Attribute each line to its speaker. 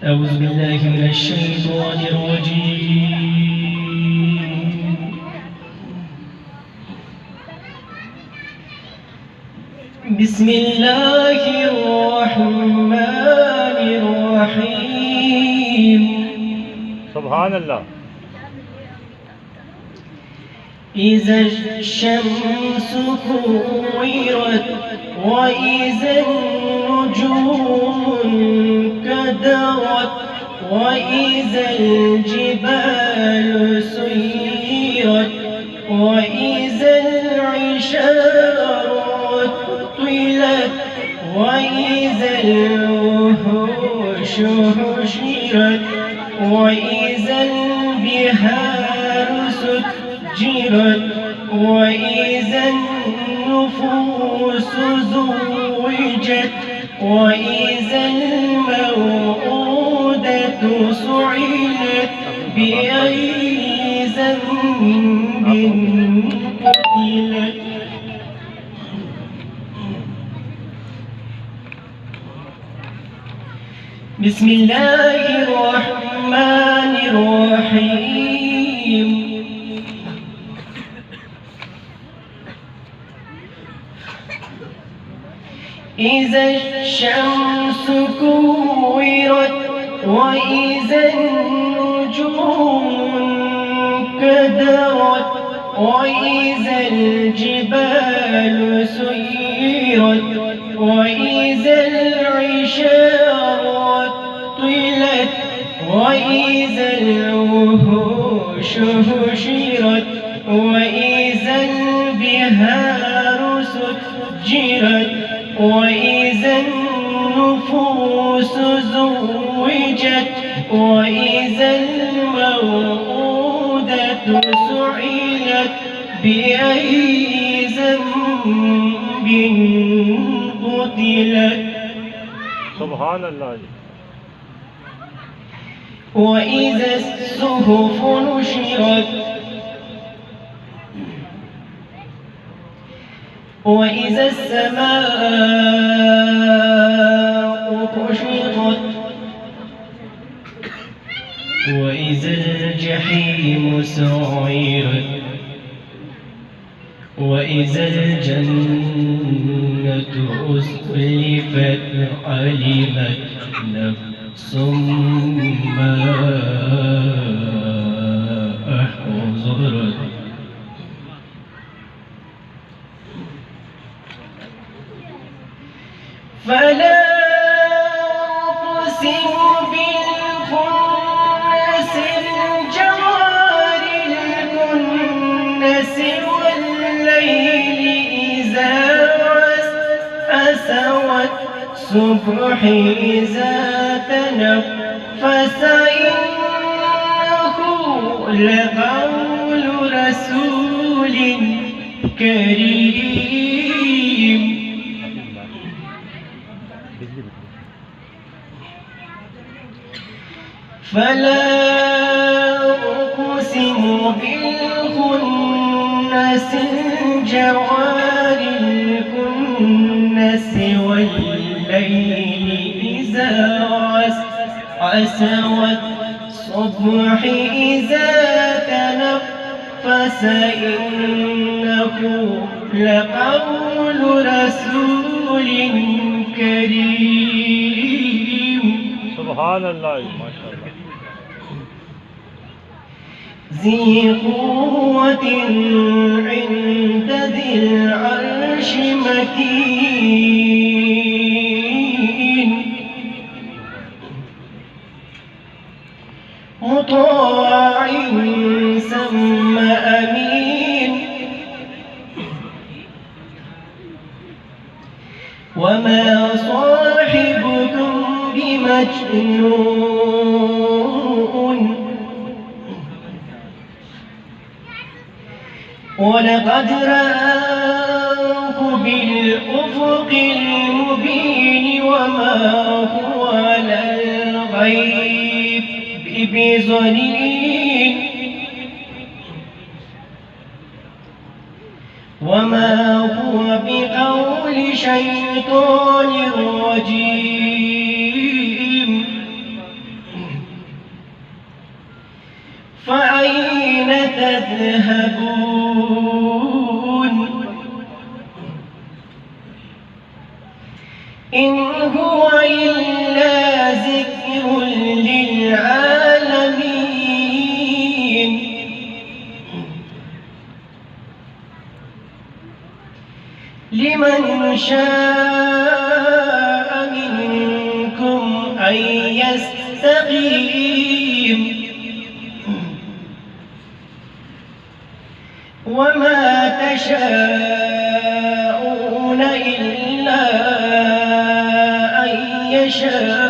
Speaker 1: أعوذ بالله من الشيطان الرجيم. بسم الله الرحمن الرحيم.
Speaker 2: سبحان الله.
Speaker 1: إذا الشمس كورت وإذا النجوم انكدرت وإذا الجبال سيرت وإذا العشار عطلت وإذا الوحوش حشرت وإذا البحار سجرت وإذا النفوس زوجت وإذا الموءودة سئلت بأي ذنب قتلت. بسم الله الرحمن الرحيم. إذا الشمس كورت وإذا النجوم انكدرت وإذا الجبال سيرت وإذا العشار عطلت وإذا الوحوش حشرت وإذا البحار سجرت وإذا النفوس زوجت وإذا الموءودة سئلت بأي ذنب قتلت.
Speaker 2: سبحان الله.
Speaker 1: وإذا الصحف نشرت وإذا السماء كشطت وإذا الجحيم سعرت وإذا الجنة أزلفت علمت نفس ما أحضرت. فلا أقسم بالخنس الجوار الكنس والليل إذا عسعس والصبح إذا تنفس إنه لقول رسول كريم. فلا أقسم بالخنس الجوار الكنس والليل إذا عسعس والصبح إذا تنفس إنه لقول رسول كريم.
Speaker 2: سبحان الله. ما شاء الله.
Speaker 1: ذي قوة عند ذي العرش مكين مطاع ثم أمين وما صاحبكم بمجنون ولقد رآه بالأفق المبين وما هو على الغيب بضنين وما هو بقول شيطان رجيم فأين تذهبون إن هو إلا ذكر للعالمين لمن شاء منكم أن يستقيم وما تشاءون إلا أن يشاء